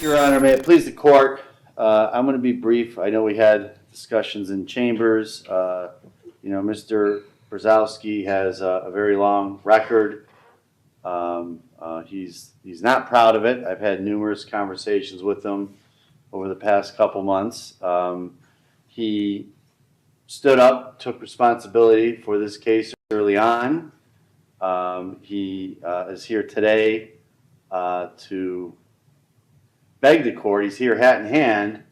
Thank you, Your Honor. May it please the court, I'm going to be brief. I know we had discussions in chambers. Mr. Bzowski has a very long record. He's not proud of it. I've had numerous conversations with him over the past couple months. He stood up, took responsibility for this case early on. He is here today to beg the court, he's here hat in hand,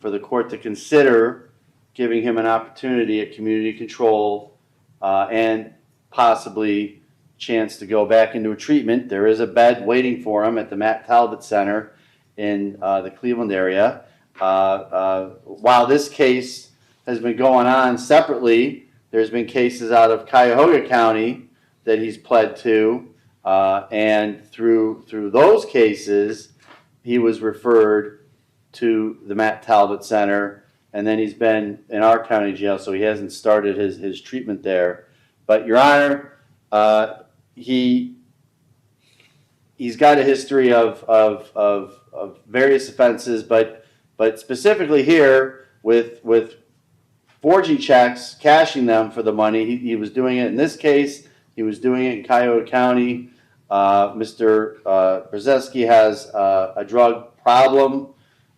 for the court to consider giving him an opportunity at community control and possibly chance to go back into a treatment. There is a bed waiting for him at the Matt Talbot Center in the Cleveland area. While this case has been going on separately, there's been cases out of Cuyahoga County that he's pled to, and through those cases, he was referred to the Matt Talbot Center, and then he's been in our county jail, so he hasn't started his treatment there. But, Your Honor, he's got a history of various offenses, but specifically here with forging checks, cashing them for the money. He was doing it in this case. He was doing it in Cuyahoga County. Mr. Bzowski has a drug problem.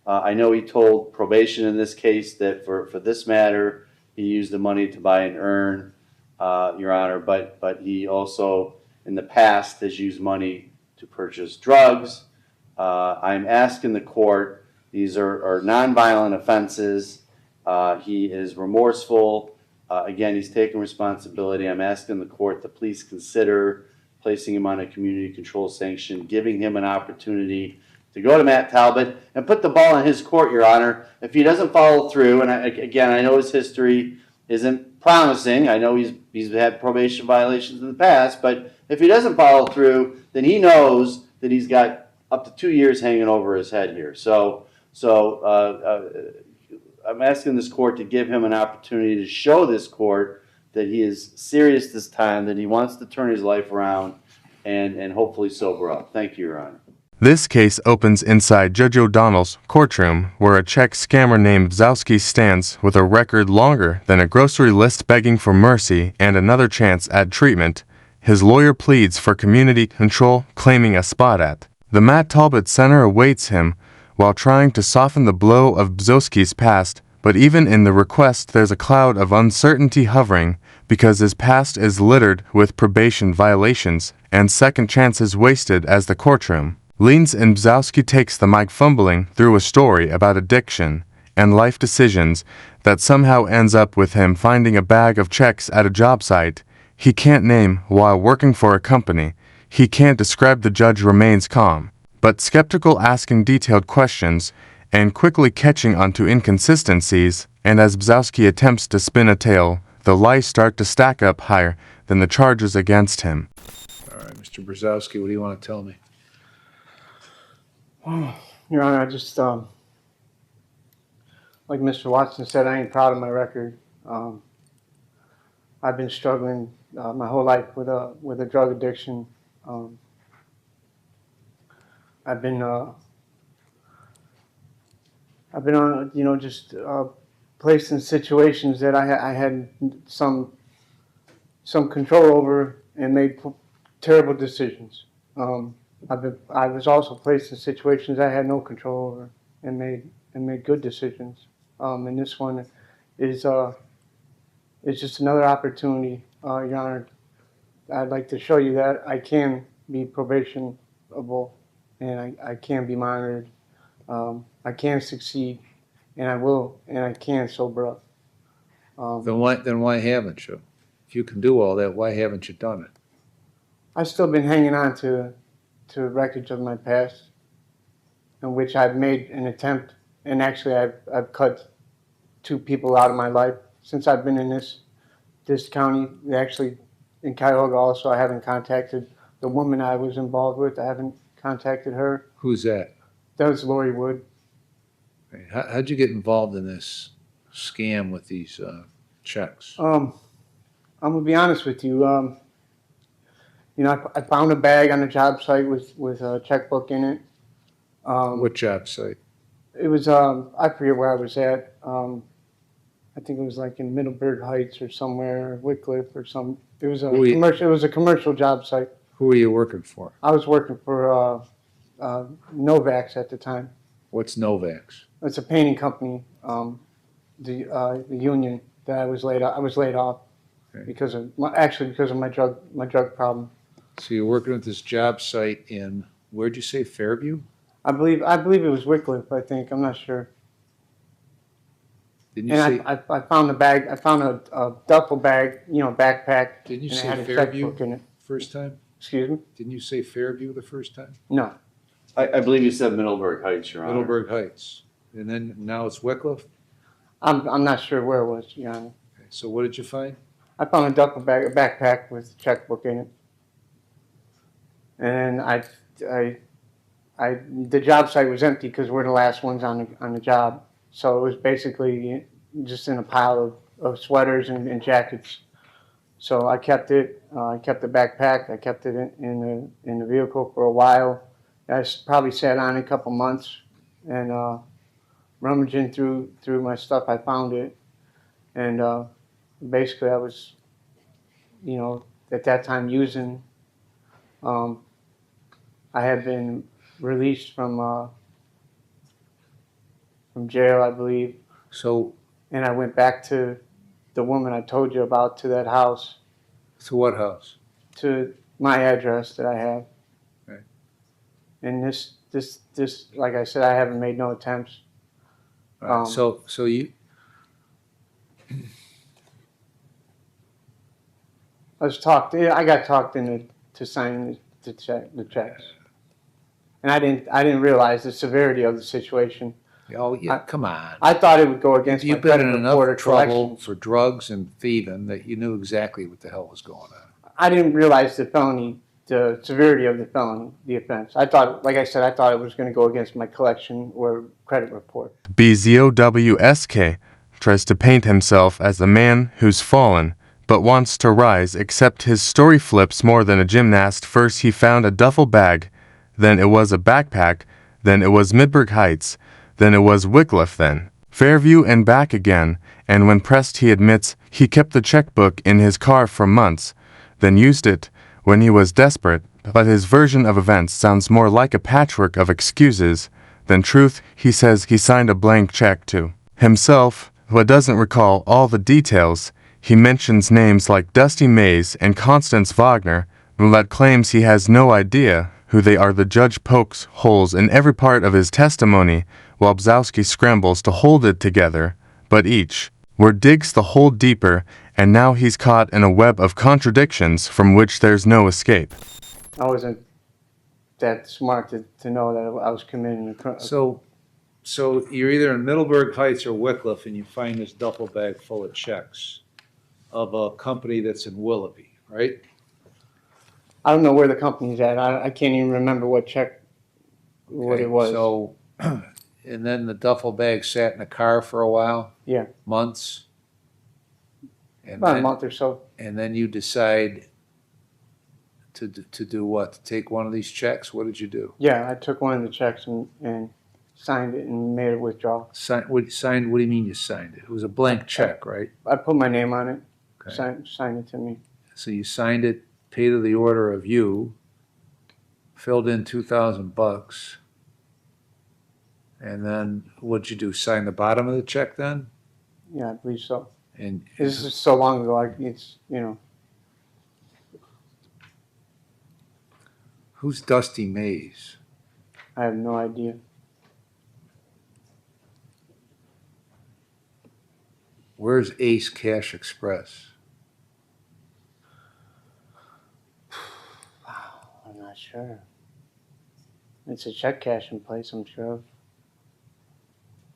I know he told probation in this case that for this matter, he used the money to buy and earn, Your Honor, but he also in the past has used money to purchase drugs. I'm asking the court, these are nonviolent offenses. He is remorseful. Again, he's taking responsibility. I'm asking the court to please consider placing him on a community control sanction, giving him an opportunity to go to Matt Talbot and put the ball in his court, Your Honor. If he doesn't follow through, and I know his history isn't promising. I know he's had probation violations in the past, but if he doesn't follow through, then he knows that he's got up to 2 years hanging over his head here. So I'm asking this court to give him an opportunity to show this court that he is serious this time, that he wants to turn his life around and hopefully sober up. Thank you, Your Honor. This case opens inside Judge O'Donnell's courtroom, where a check scammer named Bzowski stands with a record longer than a grocery list begging for mercy and another chance at treatment. His lawyer pleads for community control, claiming a spot at the Matt Talbot Center awaits him while trying to soften the blow of Bzowski's past. But even in the request, there's a cloud of uncertainty hovering because his past is littered with probation violations and second chances wasted as the courtroom leans and Bzowski takes the mic, fumbling through a story about addiction and life decisions that somehow ends up with him finding a bag of checks at a job site he can't name while working for a company he can't describe. The judge remains calm, but skeptical, asking detailed questions and quickly catching onto inconsistencies, and as Bzowski attempts to spin a tale, the lies start to stack up higher than the charges against him. All right, Mr. Bzowski, what do you want to tell me? Your Honor, I just, like Mr. Watson said, I ain't proud of my record. I've been struggling my whole life with a drug addiction. I've been on, just placed in situations that I had some control over and made terrible decisions. I was also placed in situations I had no control over and made good decisions. And this one is just another opportunity, Your Honor. I'd like to show you that I can be probationable and I can be monitored. I can succeed, and I will, and I can sober up. Then why haven't you? If you can do all that, why haven't you done it? I've still been hanging on to records of my past, in which I've made an attempt, and actually I've cut 2 people out of my life since I've been in this county. Actually, in Cuyahoga also, I haven't contacted the woman I was involved with. I haven't contacted her. Who's that? That was Lori Wood. How'd you get involved in this scam with these checks? I'm gonna be honest with you. I found a bag on a job site with a checkbook in it. What job site? It was, I forget where I was at. I think it was like in Middleburg Heights or somewhere, Wycliffe or some. It was a Who you- commercial. It was a commercial job site. Who are you working for? I was working for Novax at the time. What's Novax? It's a painting company. The union that I was laid off. I was laid off Okay. because of my drug problem. So you're working at this job site in, where'd you say, Fairview? I believe it was Wycliffe. I think I'm not sure. Didn't you And say, I found a bag. I found a duffel bag, backpack, didn't you and it say had a Fairview checkbook in it. first time? Excuse me? Didn't you say Fairview the first time? No. I believe you said Middleburg Heights, Your Honor. Middleburg Heights. And then now it's Wycliffe? I'm not sure where it was, Your Honor. Okay. So what did you find? I found a duffel bag, a backpack with a checkbook in it. And the job site was empty because we're the last ones on the job. So it was basically just in a pile of sweaters and jackets. So I kept it. I kept the backpack. I kept it in the vehicle for a while. I probably sat on it a couple months, and rummaging through my stuff, I found it. And basically, I was, at that time using. I had been released from jail, I believe, So, and I went back to the woman I told you about, to that house, so what house? to my address that I have. Right. And this, like I said, I haven't made no attempts. All right, so you, I got talked into signing the checks, and I didn't realize the severity of the situation. oh yeah, come on. I thought it would go against my You've been credit in report or enough trouble collections. for drugs and thieving that you knew exactly what the hell was going on. I didn't realize the severity of the felony, the offense. I thought, like I said, I thought it was going to go against my collection or credit report. Bzowski tries to paint himself as a man who's fallen, but wants to rise, except his story flips more than a gymnast. First he found a duffel bag, then it was a backpack, then it was Middleburg Heights, then it was Wycliffe, then Fairview and back again, and when pressed he admits he kept the checkbook in his car for months, then used it when he was desperate, but his version of events sounds more like a patchwork of excuses than truth. He says he signed a blank check to himself, but doesn't recall all the details. He mentions names like Dusty Mays and Constance Wagner, but claims he has no idea who they are. The judge pokes holes in every part of his testimony, while Bzowski scrambles to hold it together, but each word digs the hole deeper, and now he's caught in a web of contradictions from which there's no escape. I wasn't that smart to know that I was committing a crime. So you're either in Middleburg Heights or Wycliffe, and you find this duffel bag full of checks of a company that's in Willoughby, right? I don't know where the company's at. I can't even remember what Okay, it was. So, and then the duffel bag sat in a car for a while? Yeah. Months? And About a then, month or so. and then you decide to do what? To take one of these checks? What did you do? Yeah, I took one of the checks and signed it and made a withdrawal. What do you mean you signed it? It was a blank check, right? I put my name on it. Okay. Signed it to me. So you signed it, paid to the order of you, filled in $2,000, and then what'd you do? Sign the bottom of the check then? Yeah, I believe so. And This is so long ago. It's who's Dusty Mays? I have no idea. Where's Ace Cash Express? I'm not sure. It's a check cashing place, I'm sure of.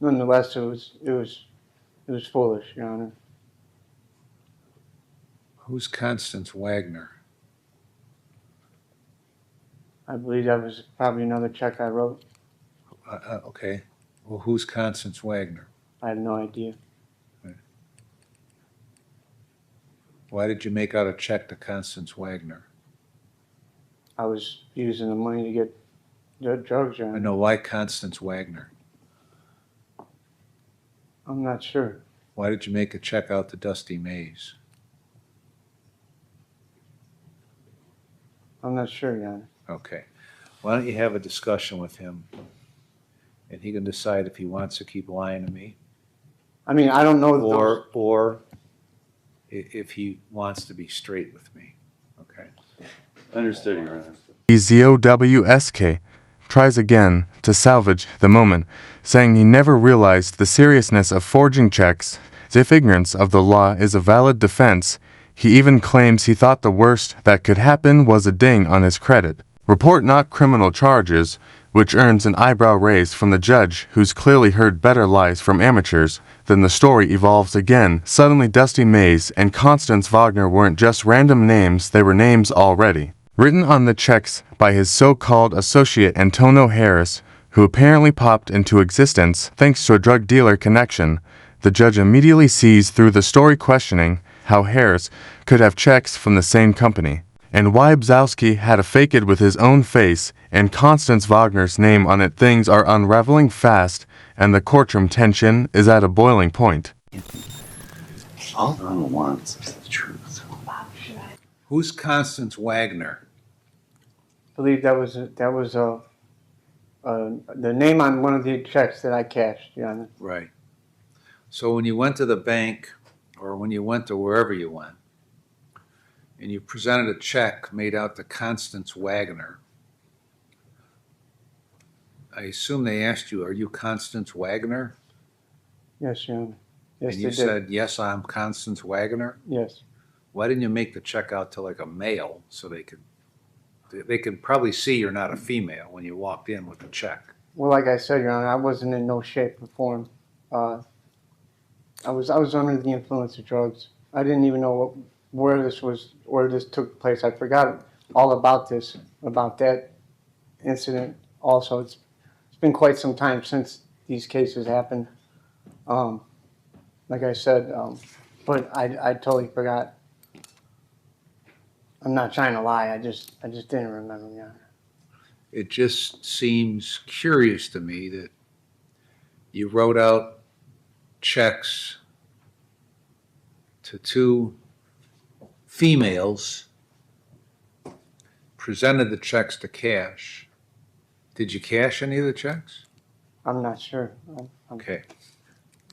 Nonetheless, it was foolish, Your Honor. Who's Constance Wagner? I believe that was probably another check I wrote. Okay. Well, who's Constance Wagner? I have no idea. Why did you make out a check to Constance Wagner? I was using the money to get drugs, Your I Honor. know, why Constance Wagner? I'm not sure. Why did you make a check out to Dusty Mays? I'm not sure, Your Honor. Okay. Why don't you have a discussion with him? And he can decide if he wants to keep lying to me, I mean, I don't know those. or if he wants to be straight with me. Okay. Understood, Your Honor. Bzowski tries again to salvage the moment, saying he never realized the seriousness of forging checks. As if ignorance of the law is a valid defense, he even claims he thought the worst that could happen was a ding on his credit. Report not criminal charges, which earns an eyebrow raise from the judge, who's clearly heard better lies from amateurs. Then the story evolves again. Suddenly Dusty Mays and Constance Wagner weren't just random names, they were names already written on the checks by his so-called associate Antonio Harris, who apparently popped into existence thanks to a drug dealer connection. The judge immediately sees through the story, questioning how Harris could have checks from the same company, and why Bzowski had to fake it with his own face and Constance Wagner's name on it. Things are unraveling fast, and the courtroom tension is at a boiling point. All Ron wants is the truth. Who's Constance Wagner? I believe that was the name on one of the checks that I cashed, Your Honor. Right. So when you went to the bank, or when you went to wherever you went, and you presented a check made out to Constance Wagner, I assume they asked you, are you Constance Wagner? Yes, Your Honor. Yes, And they you did. said, yes, I'm Constance Wagner? Yes. Why didn't you make the check out to like a male so they could probably see you're not a female when you walked in with the check? Well, like I said, Your Honor, I wasn't in no shape or form. I was under the influence of drugs. I didn't even know where this took place. I forgot all about that incident. Also, it's been quite some time since these cases happened. Like I said, but I totally forgot. I'm not trying to lie. I just didn't remember, Your Honor. It just seems curious to me that you wrote out checks to two females, presented the checks to cash. Did you cash any of the checks? I'm not sure. Okay.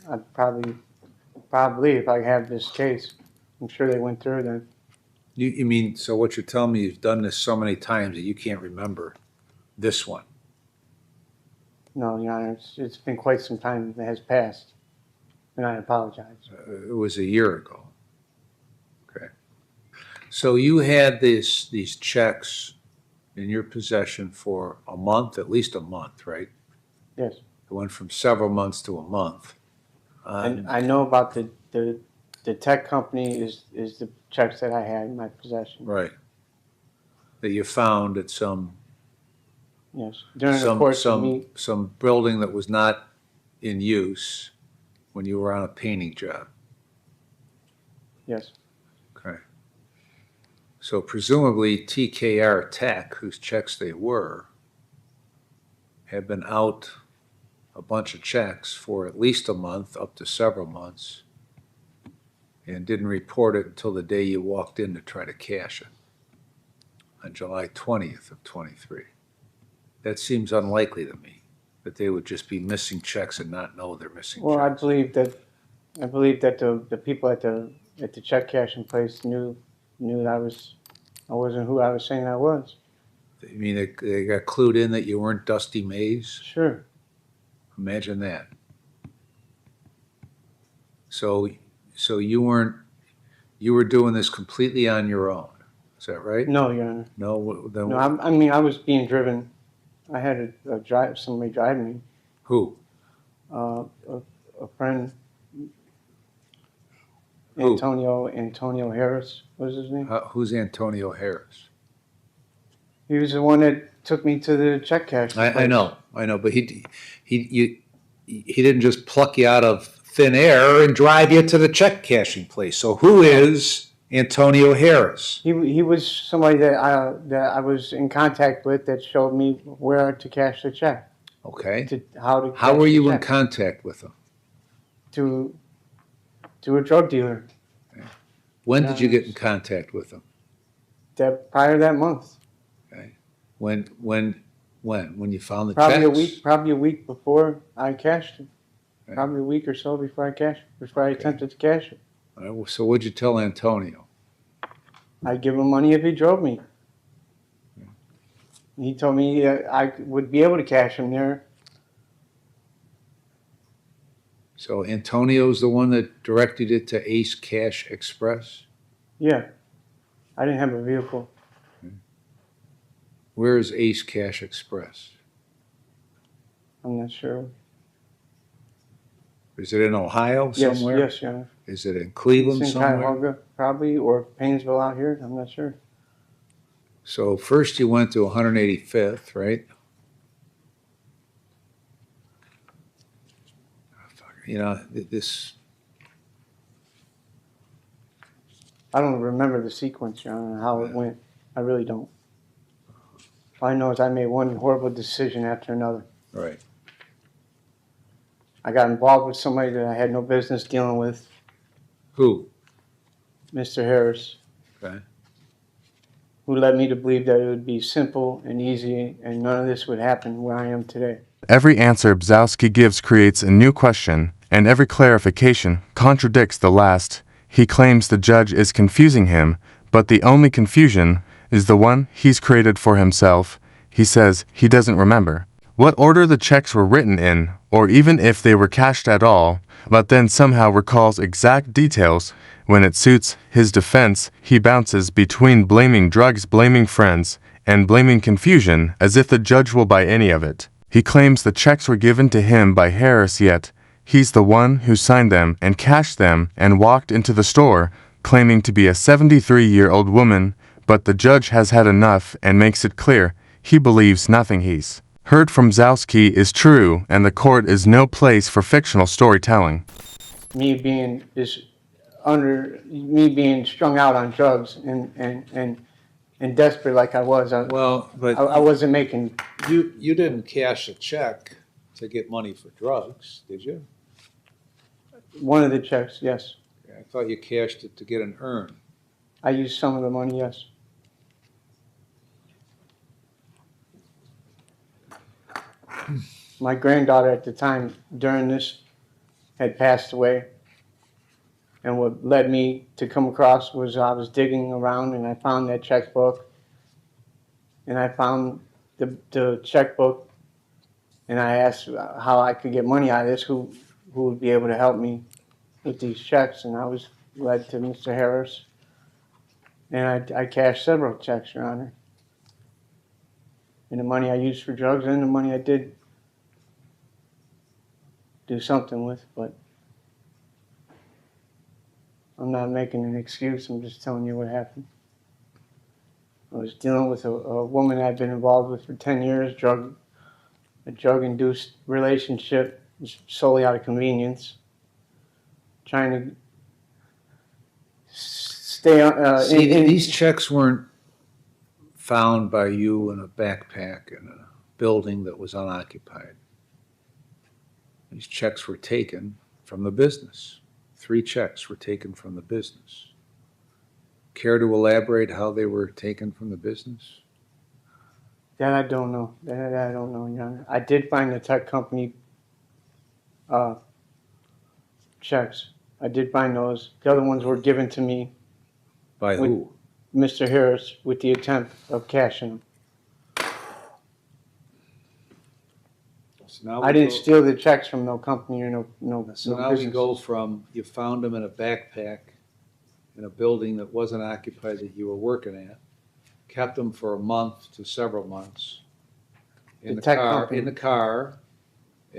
I'd probably if I have this case, I'm sure they went through then. You mean, so what you're telling me, you've done this so many times that you can't remember this one? No, Your Honor, it's been quite some time that has passed, and I apologize. It was a year ago. Okay. So you had these checks in your possession for a month, at least a month, right? Yes. It went from several months to a month. And I know about the tech company is the checks that I had in my possession. Right. That you found at some Yes. During the course of me, some building that was not in use when you were on a painting job. yes. Okay. So presumably TKR Tech, whose checks they were, had been out a bunch of checks for at least a month, up to several months, and didn't report it until the day you walked in to try to cash it on July 20th of 23. That seems unlikely to me, that they would just be missing checks and not know they're missing Well, checks. I believe that the people at the check cashing place knew that I wasn't who I was saying I was. You mean they got clued in that you weren't Dusty Mays? Sure. Imagine that. So you were doing this completely on your own. Is that right? No, Your Honor. No. Then No, I mean I was being driven. I had somebody drive me. who? A friend. Who? Antonio Harris was his name. Who's Antonio Harris? He was the one that took me to the check cashing place. I know, but he didn't just pluck you out of thin air and drive you to the check cashing place. So who is Antonio Harris. He was somebody that I was in contact with that showed me where to cash the check, Okay. how to How cash were the you in check. contact with him? To a drug dealer. When did you get in contact with him? That prior to that month, When you found the probably checks? a week before I cashed it. Okay. Probably a week or so before I attempted to cash it. All right, so what'd you tell Antonio? I'd give him money if he drove me. He told me I would be able to cash him there. So Antonio's the one that directed it to Ace Cash Express? Yeah, I didn't have a vehicle. Where is Ace Cash Express? I'm not sure. Is it in Ohio Yes, somewhere? yes, Your Honor. Is it in Cleveland It's in somewhere? Cuyahoga, probably, or Painesville out here. I'm not sure. So first you went to 185th, right? You know, this, I don't remember the sequence, Your Honor, how it went. I really don't. All I know is I made one horrible decision after another. right. I got involved with somebody that I had no business dealing with, Who? Mr. Harris, Okay. who led me to believe that it would be simple and easy and none of this would happen where I am today. Every answer Bzowski gives creates a new question, and every clarification contradicts the last. He claims the judge is confusing him, but the only confusion is the one he's created for himself. He says he doesn't remember what order the checks were written in, or even if they were cashed at all, but then somehow recalls exact details. When it suits his defense, he bounces between blaming drugs, blaming friends, and blaming confusion, as if the judge will buy any of it. He claims the checks were given to him by Harris, yet he's the one who signed them and cashed them and walked into the store, claiming to be a 73-year-old woman, but the judge has had enough and makes it clear he believes nothing he's heard from Bzowski is true, and the court is no place for fictional storytelling. Me being strung out on drugs and desperate like I was. Well, but I wasn't making. you didn't cash a check to get money for drugs, did you? One of the checks, yes. I thought you cashed it to get an earn. I used some of the money, yes. My granddaughter at the time during this had passed away. And what led me to come across was I was digging around and I found that checkbook. And I found the checkbook and I asked how I could get money out of this, who would be able to help me with these checks. And I was led to Mr. Harris. And I cashed several checks, Your Honor. And the money I used for drugs and the money I did do something with, but I'm not making an excuse. I'm just telling you what happened. I was dealing with a woman I'd been involved with for 10 years, a drug-induced relationship solely out of convenience, trying to stay See, these checks weren't found by you in a backpack in a building that was unoccupied. These checks were taken from the business. 3 checks were taken from the business. Care to elaborate how they were taken from the business? That I don't know. That I don't know, Your Honor. I did find the tech company checks. I did find those. The other ones were given to me, By who? Mr. Harris, with the attempt of cashing them. So now I didn't steal the checks from no company or no So no now we business. go from, you found them in a backpack in a building that wasn't occupied that you were working at, kept them for a month to several months in The the tech car, company.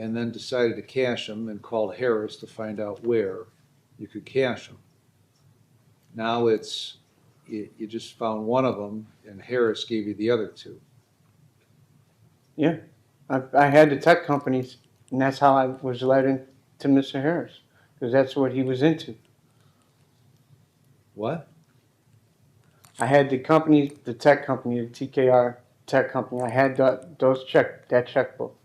and then decided to cash them and called Harris to find out where you could cash them. Now it's, you just found one of them and Harris gave you the other 2. Yeah, I had the tech companies, and that's how I was led into Mr. Harris, because that's what he was into. What? I had the company, the tech company, the TKR tech company. I had that checkbook.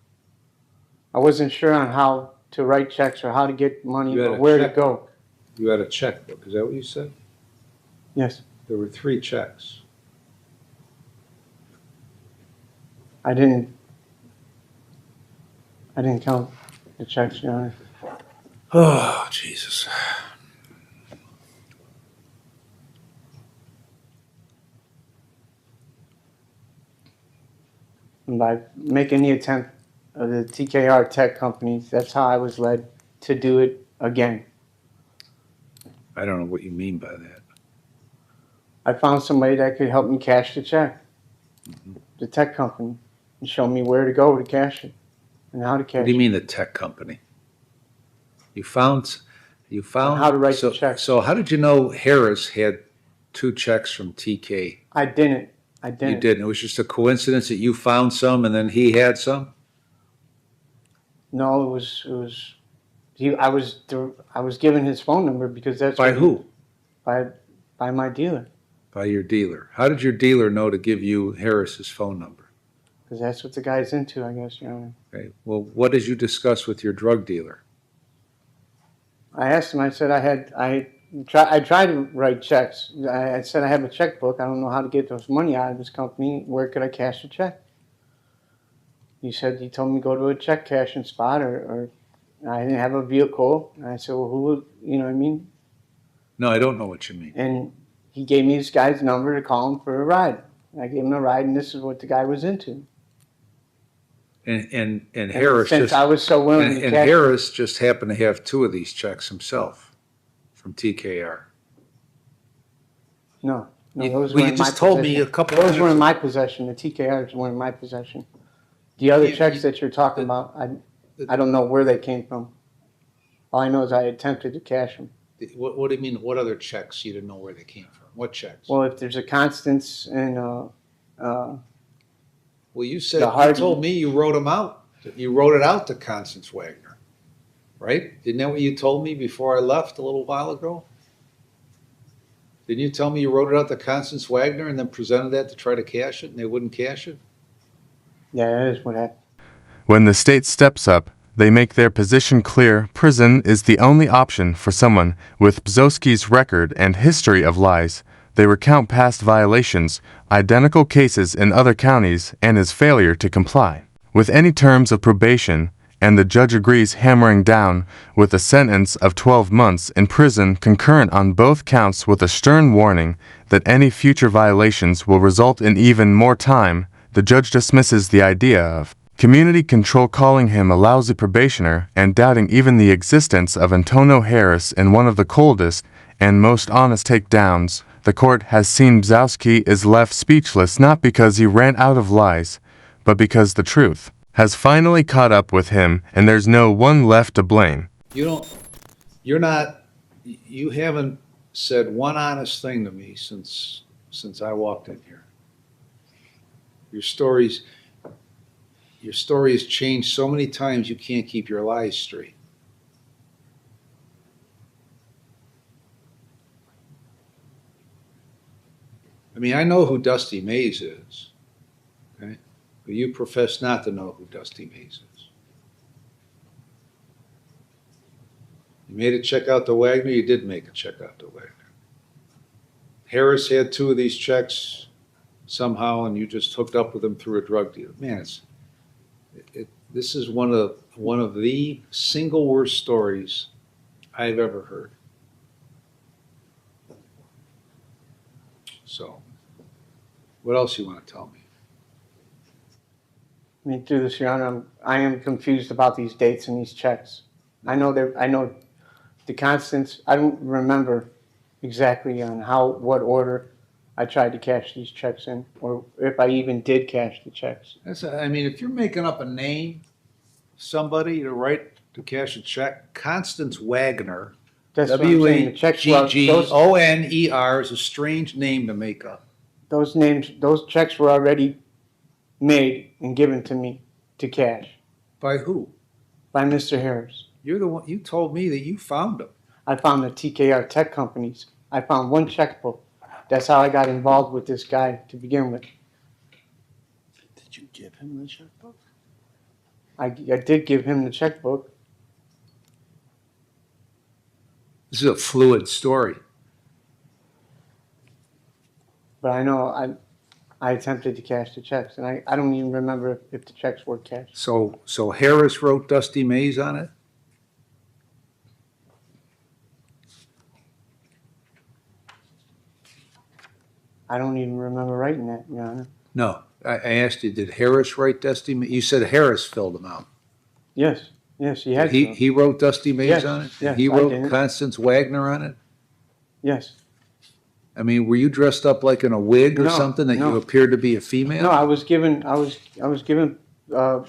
I wasn't sure on how to write checks or how to get money You had or a where to checkbook. go. You had a checkbook, is that what you said? Yes, There were 3 checks. I didn't count the checks, Your Honor. Oh, Jesus. And by making the attempt of the TKR tech companies, that's how I was led to do it again. I don't know what you mean by that. I found somebody that could help me cash the check, the tech company, and show me where to go to cash it and how to cash What do you it. mean the tech company? You found, How to write so, the check. So how did you know Harris had 2 checks from TK? I didn't. You didn't. It was just a coincidence that you found some and then he had some? No, it was. I was given his phone number because that's By what who? by my dealer, By your dealer. How did your dealer know to give you Harris's phone number? because that's what the guy's into, I guess, Your Honor. Okay. Well, what did you discuss with your drug dealer? I asked him. I said I tried to write checks. I said I have a checkbook. I don't know how to get those money out of this company. Where could I cash the check? He told me go to a check cashing spot or I didn't have a vehicle. And I said, well, who would, you know what I mean? No, I don't know what you mean. And he gave me this guy's number to call him for a ride. I gave him a ride, and this is what the guy was into. And And Harris since just I was so willing to and cash, Harris just happened to have 2 of these checks himself from TKR. no, You- those well, were you in my just told me possession. a couple Those minutes were in ago. my possession. The TKRs were in my possession. The other You- checks you- that you're talking about, I don't know where they came from. All I know is I attempted to cash them. What do you mean? What other checks? You didn't know where they came from? What checks? Well, if there's a Constance and Well, you said the you hard- told me you wrote them out. You wrote it out to Constance Wagner, right? Isn't that what you told me before I left a little while ago? Didn't you tell me you wrote it out to Constance Wagner and then presented that to try to cash it, and they wouldn't cash it? yeah, that is what happened. When the state steps up, they make their position clear. Prison is the only option for someone with Bzowski's record and history of lies. They recount past violations, identical cases in other counties, and his failure to comply with any terms of probation, and the judge agrees, hammering down with a sentence of 12 months in prison concurrent on both counts, with a stern warning that any future violations will result in even more time. The judge dismisses the idea of community control, calling him a lousy probationer and doubting even the existence of Antonio Harris in one of the coldest and most honest takedowns. The court has seen Bzowski is left speechless, not because he ran out of lies, but because the truth has finally caught up with him and there's no one left to blame. You haven't said one honest thing to me since I walked in here. Your story has changed so many times you can't keep your lies straight. I mean, I know who Dusty Mays is, okay? But you profess not to know who Dusty Mays is. You made a check out to Wagner, you did make a check out to Wagner. Harris had 2 of these checks somehow, and you just hooked up with him through a drug deal. Man, this is one of the single worst stories I've ever heard. So, what else you want to tell me? I mean, through this, Your Honor, I am confused about these dates and these checks. I know the Constance. I don't remember exactly on what order I tried to cash these checks in, or if I even did cash the checks. I mean, if you're making up a name, somebody to cash a check, Constance Wagner, That's what I'm saying. The checks were Wagner is a strange name to make up. those checks were already made and given to me to cash By who? by Mr. Harris. You're the one. You told me that you found them. I found the TKR tech companies. I found one checkbook That's how I got involved with this guy to begin with. Did you give him the checkbook? I did give him the checkbook. This is a fluid story. But I know I attempted to cash the checks, and I don't even remember if the checks were cashed. So Harris wrote Dusty Mays on it? I don't even remember writing that, Your Honor. No, I asked you, did Harris write Dusty Mays? You said Harris filled them out. Yes, he had to. He wrote Dusty Mays Yes, on it? yes, He I wrote didn't. Constance Wagner on it? Yes. I mean, were you dressed up like in a wig or No, something that you no. appeared to be a female? No, I was given a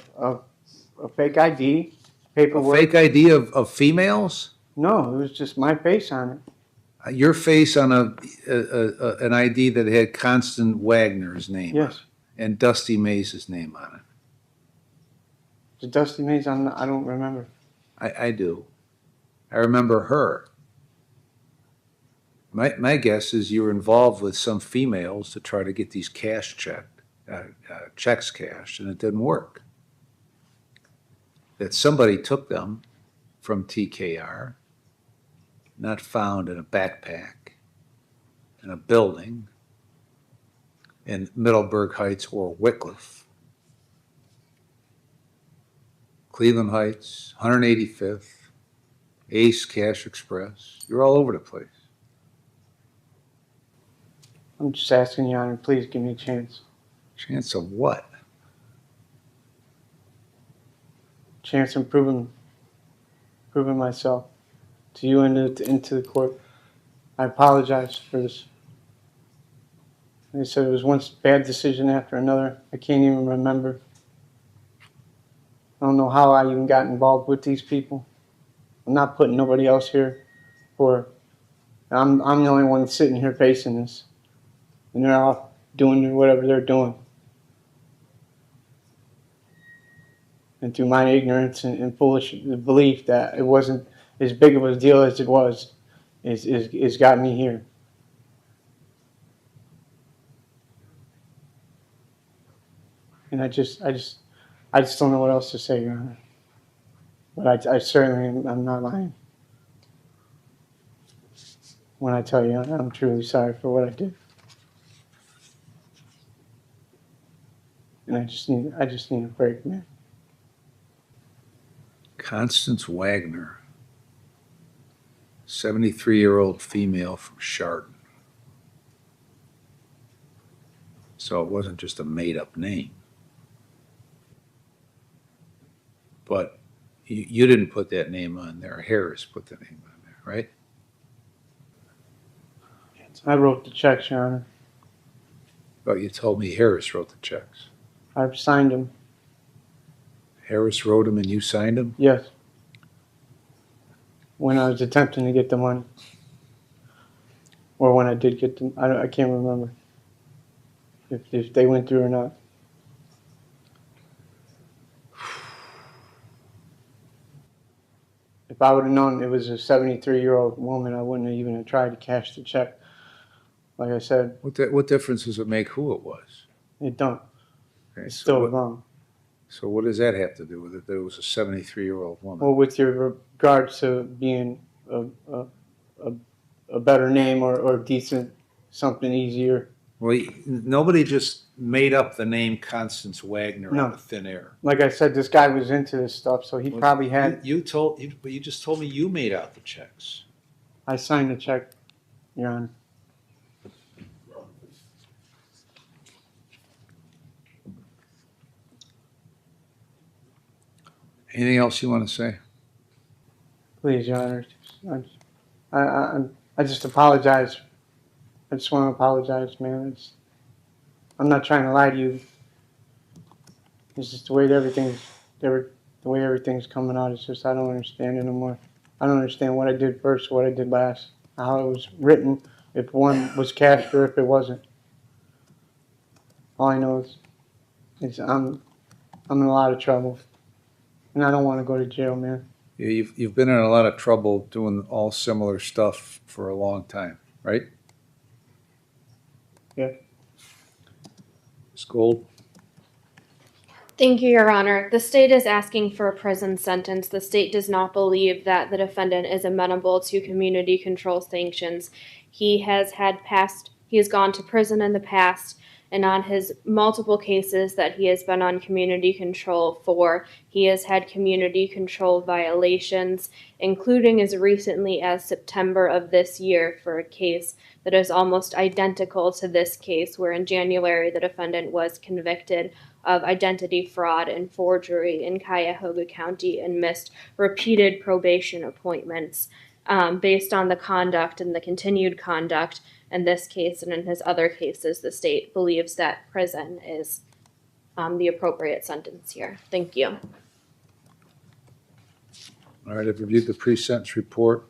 fake ID, A paperwork. fake ID of females? No, it was just my face on it. Your face on an ID that had Constance Wagner's name on it Yes. and Dusty Mays' name on it. The Dusty Mays, I don't remember. I do. I remember her. My guess is you were involved with some females to try to get these checks cashed, and it didn't work. That somebody took them from TKR, not found in a backpack, in a building in Middleburg Heights or Wickliffe, Cleveland Heights, 185th, Ace Cash Express. You're all over the place. I'm just asking, Your Honor, please give me a chance. Chance of what? Chance of proving myself to you and into the court. I apologize for this. Like I said, it was one bad decision after another. I can't even remember. I don't know how I even got involved with these people. I'm not putting nobody else here for. I'm the only one sitting here facing this, and they're all doing whatever they're doing. And through my ignorance and foolish belief that it wasn't as big of a deal as it was, is got me here. And I just don't know what else to say, Your Honor. But I certainly I'm not lying when I tell you I'm truly sorry for what I did. And I just need a break, man. Constance Wagner, 73-year-old female from Chardon. So it wasn't just a made-up name. But you didn't put that name on there. Harris put the name on there, right? I wrote the checks, Your Honor. But you told me Harris wrote the checks. I've signed them. Harris wrote them and you signed them? Yes. When I was attempting to get the money. Or when I did get them. I can't remember if they went through or not. If I would have known it was a 73-year-old woman, I wouldn't have even tried to cash the check. Like I said, What difference does it make who it was? it don't. Okay, It's so still what- wrong. So what does that have to do with it, that it was a 73-year-old woman? Well, with your regards to being a better name or decent, something easier. Well, nobody just made up the name Constance Wagner No. out of thin air. Like I said, this guy was into this stuff, so he Well, probably had. But you just told me you made out the checks. I signed the check, Your Honor. Anything else you want to say? Please, Your Honor. I just apologize. I just want to apologize, man. I'm not trying to lie to you. It's just the way everything's coming out. It's just I don't understand it anymore. I don't understand what I did first, what I did last, how it was written, if one was cashed or if it wasn't. All I know is I'm in a lot of trouble, and I don't want to go to jail, man. Yeah, you've been in a lot of trouble doing all similar stuff for a long time, right? Ms. Gold? Thank you, Your Honor. The state is asking for a prison sentence. The state does not believe that the defendant is amenable to community control sanctions. He has gone to prison in the past, and on his multiple cases that he has been on community control for, he has had community control violations, including as recently as September of this year for a case that is almost identical to this case, where in January the defendant was convicted of identity fraud and forgery in Cuyahoga County and missed repeated probation appointments. Based on the conduct and the continued conduct in this case and in his other cases, the state believes that prison is the appropriate sentence here. Thank you. All right, I've reviewed the pre-sentence report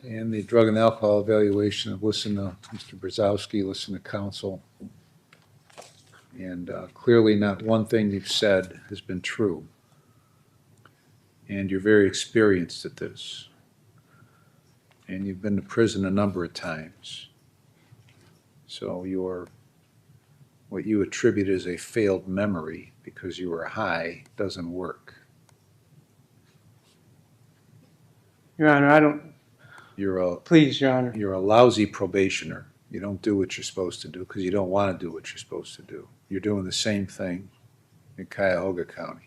and the drug and alcohol evaluation. I've listened to Mr. Brzowski, listened to counsel. And clearly not one thing you've said has been true. And you're very experienced at this. And you've been to prison a number of times. So what you attribute as a failed memory because you were high doesn't work. Your Honor, please, Your Honor. You're a lousy probationer. You don't do what you're supposed to do because you don't want to do what you're supposed to do. You're doing the same thing in Cuyahoga County.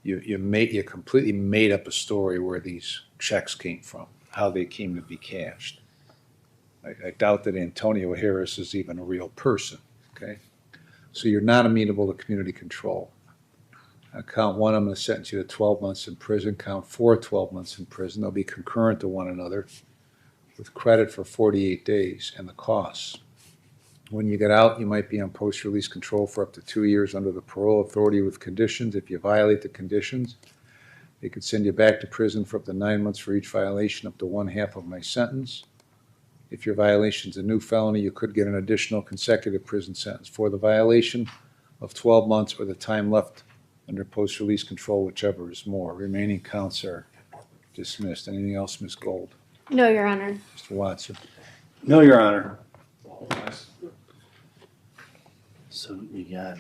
You completely made up a story where these checks came from, how they came to be cashed. I doubt that Antonio Harris is even a real person, okay? So you're not amenable to community control. Count one, I'm going to sentence you to 12 months in prison. Count four, 12 months in prison. They'll be concurrent to one another with credit for 48 days and the costs. When you get out, you might be on post-release control for up to 2 years under the parole authority with conditions. If you violate the conditions, they could send you back to prison for up to 9 months for each violation, up to 1/2 of my sentence. If your violation's a new felony, you could get an additional consecutive prison sentence for the violation of 12 months or the time left under post-release control, whichever is more. Remaining counts are dismissed. Anything else, Ms. Gold? No, Your Honor. Mr. Watson? No, Your Honor. So you got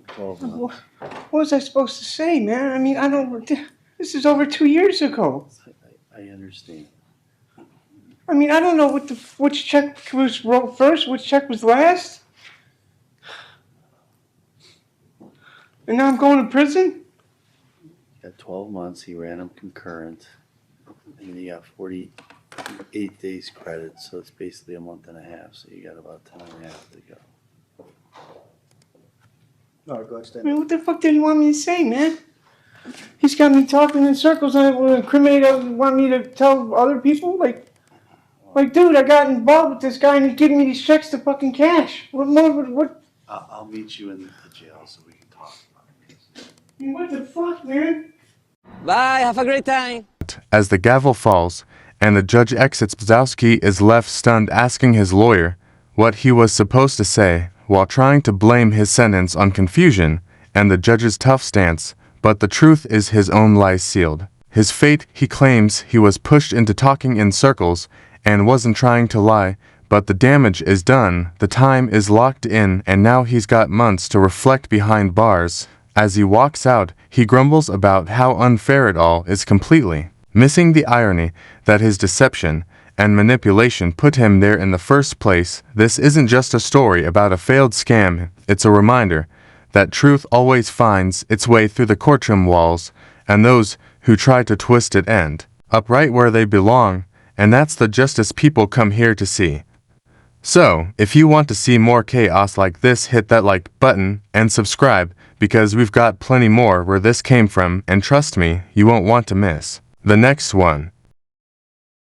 12 months. What was I supposed to say, man? I mean, this is over 2 years ago. I understand. I mean, I don't know which check was wrote first, which check was last. And now I'm going to prison? You got 12 months. He ran them concurrent. And you got 48 days credit, so it's basically a month and a half. So you got about 10 and a half to go. I mean, what the fuck did he want me to say, man? He's got me talking in circles and want me to tell other people? Like, dude, I got involved with this guy and he's giving me these checks to fucking cash. What? I'll meet you in the jail so we can talk about it. I mean, what the fuck, man? Bye, have a great time. As the gavel falls and the judge exits, Bzowski is left stunned, asking his lawyer what he was supposed to say while trying to blame his sentence on confusion and the judge's tough stance, but the truth is his own lies sealed. His fate, he claims he was pushed into talking in circles and wasn't trying to lie, but the damage is done, the time is locked in, and now he's got months to reflect behind bars. As he walks out, he grumbles about how unfair it all is, completely missing the irony that his deception and manipulation put him there in the first place. This isn't just a story about a failed scam, it's a reminder that truth always finds its way through the courtroom walls, and those who try to twist it end up right where they belong, and that's the justice people come here to see. So, if you want to see more chaos like this, hit that like button and subscribe, because we've got plenty more where this came from, and trust me, you won't want to miss the next one.